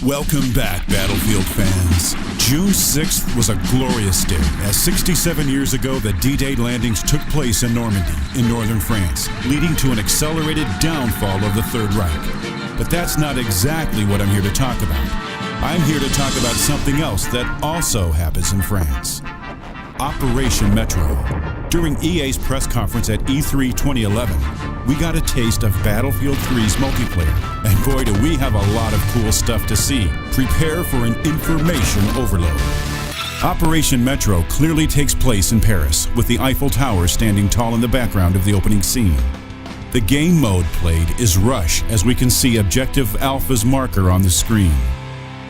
Welcome back, Battlefield fans. June 6th was a glorious day, as 67 years ago the D-Day landings took place in Normandy, in northern France, leading to an accelerated downfall of the Third Reich. But that's not exactly what I'm here to talk about. I'm here to talk about something else that also happens in France. Operation Metro. During EA's press conference at E3 2011, we got a taste of Battlefield 3's multiplayer, and boy do we have a lot of cool stuff to see. Prepare for an information overload. Operation Metro clearly takes place in Paris, with the Eiffel Tower standing tall in the background of the opening scene. The game mode played is Rush, as we can see Objective Alpha's marker on the screen.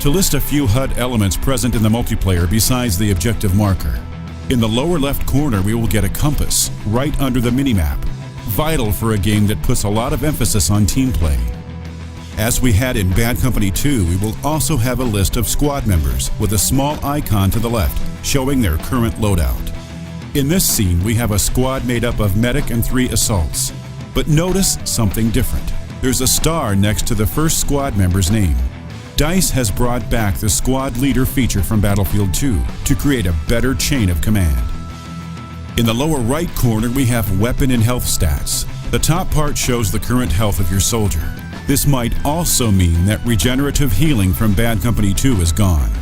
To list a few HUD elements present in the multiplayer besides the objective marker. In the lower left corner we will get a compass, right under the minimap, vital for a game that puts a lot of emphasis on team play. As we had in Bad Company 2, we will also have a list of squad members with a small icon to the left showing their current loadout. In this scene we have a squad made up of medic and 3 assaults. But notice something different. There's a star next to the first squad member's name. DICE has brought back the squad leader feature from Battlefield 2 to create a better chain of command. In the lower right corner we have weapon and health stats. The top part shows the current health of your soldier. This might also mean that regenerative healing from Bad Company 2 is gone.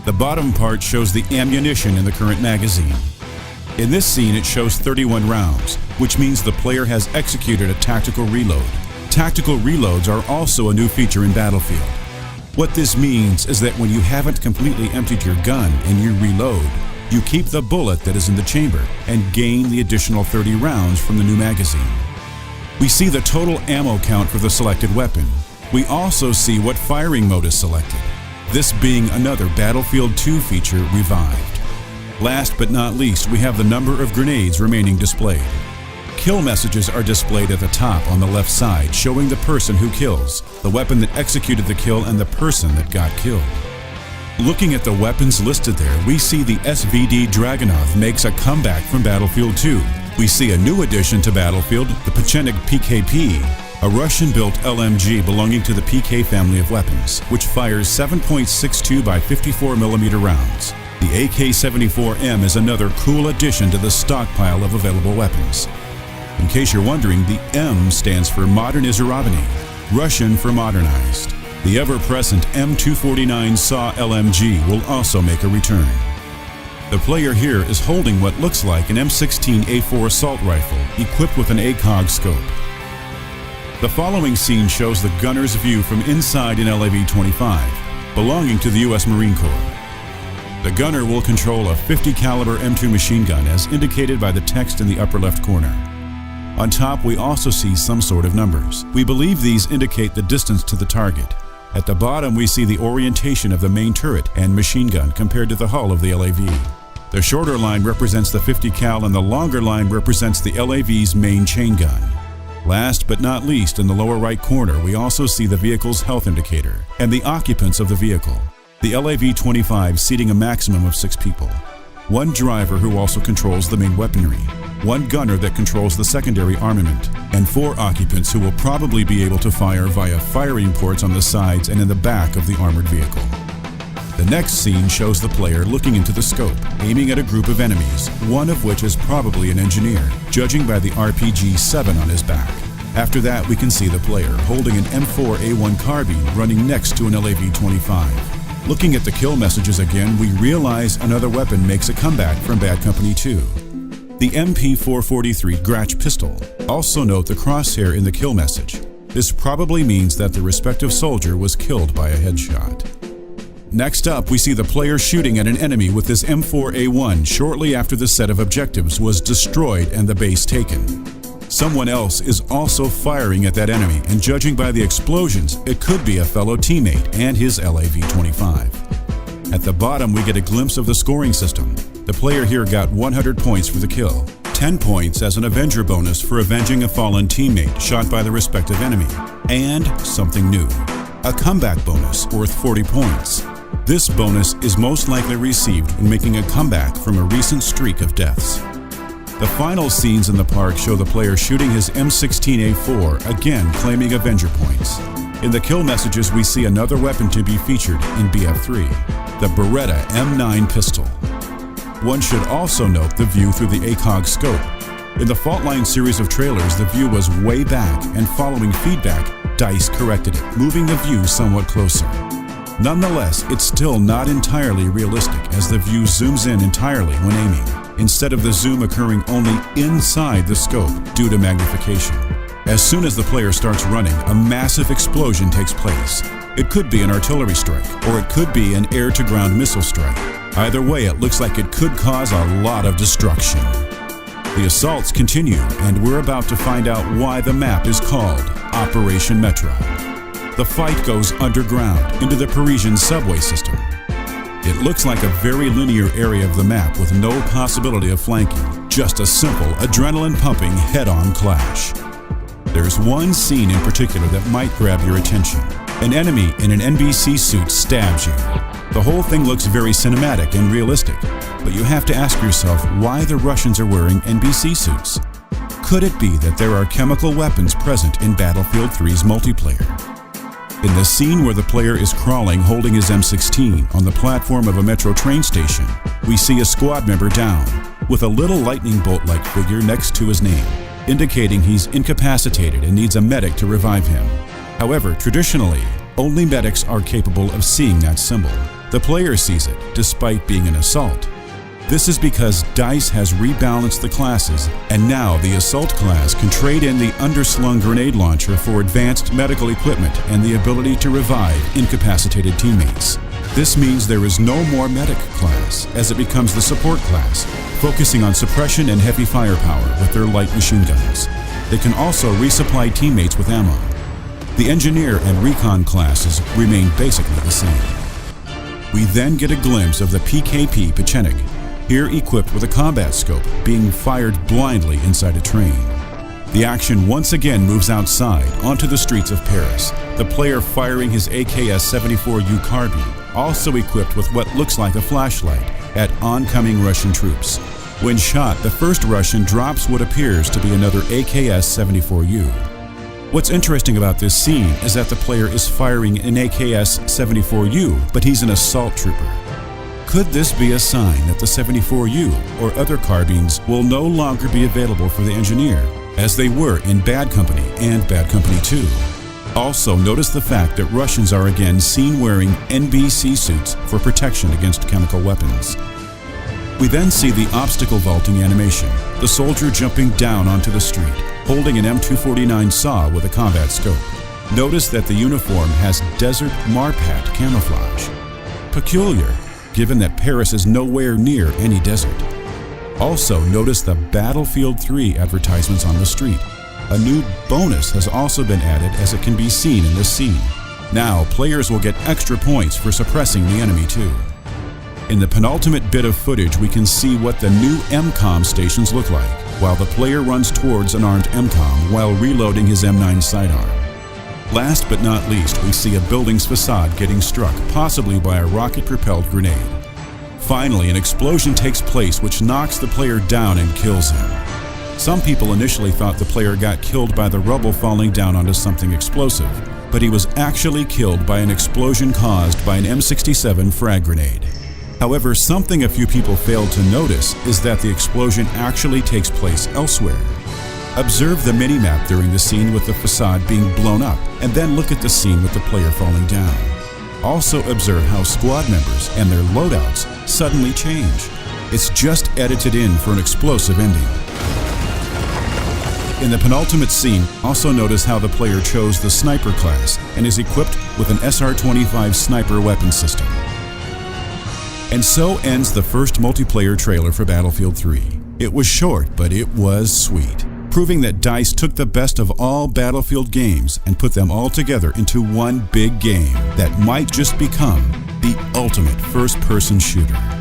The bottom part shows the ammunition in the current magazine. In this scene it shows 31 rounds, which means the player has executed a tactical reload. Tactical reloads are also a new feature in Battlefield. What this means is that when you haven't completely emptied your gun and you reload, you keep the bullet that is in the chamber and gain the additional 30 rounds from the new magazine. We see the total ammo count for the selected weapon. We also see what firing mode is selected, this being another Battlefield 2 feature revived. Last but not least, we have the number of grenades remaining displayed. Kill messages are displayed at the top on the left side, showing the person who kills, the weapon that executed the kill, and the person that got killed. Looking at the weapons listed there, we see the SVD Dragunov makes a comeback from Battlefield 2. We see a new addition to Battlefield, the Pechenik PKP, a Russian-built LMG belonging to the PK family of weapons, which fires 7.62 by 54mm rounds. The AK-74M is another cool addition to the stockpile of available weapons. In case you're wondering, the M stands for Modernizirovanny, Russian for modernized. The ever-present M249 SAW LMG will also make a return. The player here is holding what looks like an M16A4 assault rifle equipped with an ACOG scope. The following scene shows the gunner's view from inside an LAV-25, belonging to the U.S. Marine Corps. The gunner will control a 50 caliber M2 machine gun as indicated by the text in the upper left corner. On top we also see some sort of numbers. We believe these indicate the distance to the target. At the bottom we see the orientation of the main turret and machine gun compared to the hull of the LAV. The shorter line represents the 50 cal and the longer line represents the LAV's main chain gun. Last but not least, in the lower right corner we also see the vehicle's health indicator and the occupants of the vehicle. The LAV-25 seating a maximum of 6 people. 1 driver who also controls the main weaponry, 1 gunner that controls the secondary armament, and 4 occupants who will probably be able to fire via firing ports on the sides and in the back of the armored vehicle. The next scene shows the player looking into the scope, aiming at a group of enemies, one of which is probably an engineer, judging by the RPG-7 on his back. After that, we can see the player holding an M4A1 carbine running next to an LAV-25. Looking at the kill messages again, we realize another weapon makes a comeback from Bad Company 2. The MP443 Gratch pistol. Also note the crosshair in the kill message. This probably means that the respective soldier was killed by a headshot. Next up, we see the player shooting at an enemy with this M4A1 shortly after the set of objectives was destroyed and the base taken. Someone else is also firing at that enemy, and judging by the explosions, it could be a fellow teammate and his LAV-25. At the bottom, we get a glimpse of the scoring system. The player here got 100 points for the kill, 10 points as an Avenger bonus for avenging a fallen teammate shot by the respective enemy, and something new, a comeback bonus worth 40 points. This bonus is most likely received when making a comeback from a recent streak of deaths. The final scenes in the park show the player shooting his M16A4, again claiming Avenger points. In the kill messages, we see another weapon to be featured in BF3, the Beretta M9 pistol. One should also note the view through the ACOG scope. In the Fault Line series of trailers, the view was way back, and following feedback, DICE corrected it, moving the view somewhat closer. Nonetheless, it's still not entirely realistic, as the view zooms in entirely when aiming, instead of the zoom occurring only inside the scope due to magnification. As soon as the player starts running, a massive explosion takes place. It could be an artillery strike, or it could be an air-to-ground missile strike. Either way, it looks like it could cause a lot of destruction. The assaults continue, and we're about to find out why the map is called Operation Metro. The fight goes underground into the Parisian subway system. It looks like a very linear area of the map with no possibility of flanking, just a simple, adrenaline-pumping head-on clash. There's one scene in particular that might grab your attention. An enemy in an NBC suit stabs you. The whole thing looks very cinematic and realistic, but you have to ask yourself why the Russians are wearing NBC suits. Could it be that there are chemical weapons present in Battlefield 3's multiplayer? In the scene where the player is crawling holding his M16 on the platform of a metro train station, we see a squad member down, with a little lightning bolt-like figure next to his name, indicating he's incapacitated and needs a medic to revive him. However, traditionally, only medics are capable of seeing that symbol. The player sees it, despite being an assault. This is because DICE has rebalanced the classes, and now the Assault class can trade in the underslung grenade launcher for advanced medical equipment and the ability to revive incapacitated teammates. This means there is no more Medic class, as it becomes the Support class, focusing on suppression and heavy firepower with their light machine guns. They can also resupply teammates with ammo. The Engineer and Recon classes remain basically the same. We then get a glimpse of the PKP Pechenik, here equipped with a combat scope, being fired blindly inside a train. The action once again moves outside onto the streets of Paris, the player firing his AKS-74U carbine, also equipped with what looks like a flashlight, at oncoming Russian troops. When shot, the first Russian drops what appears to be another AKS-74U. What's interesting about this scene is that the player is firing an AKS-74U, but he's an assault trooper. Could this be a sign that the 74U or other carbines will no longer be available for the Engineer, as they were in Bad Company and Bad Company 2? Also, notice the fact that Russians are again seen wearing NBC suits for protection against chemical weapons. We then see the obstacle vaulting animation, the soldier jumping down onto the street, holding an M249 saw with a combat scope. Notice that the uniform has Desert Marpat camouflage. Peculiar, given that Paris is nowhere near any desert. Also, notice the Battlefield 3 advertisements on the street. A new bonus has also been added, as it can be seen in this scene. Now, players will get extra points for suppressing the enemy too. In the penultimate bit of footage, we can see what the new MCOM stations look like, while the player runs towards an armed MCOM while reloading his M9 sidearm. Last but not least, we see a building's facade getting struck, possibly by a rocket-propelled grenade. Finally, an explosion takes place which knocks the player down and kills him. Some people initially thought the player got killed by the rubble falling down onto something explosive, but he was actually killed by an explosion caused by an M67 frag grenade. However, something a few people failed to notice is that the explosion actually takes place elsewhere. Observe the minimap during the scene with the facade being blown up, and then look at the scene with the player falling down. Also observe how squad members and their loadouts suddenly change. It's just edited in for an explosive ending. In the penultimate scene, also notice how the player chose the Sniper class and is equipped with an SR-25 sniper weapon system. And so ends the first multiplayer trailer for Battlefield 3. It was short, but it was sweet, proving that DICE took the best of all Battlefield games and put them all together into one big game that might just become the ultimate first-person shooter.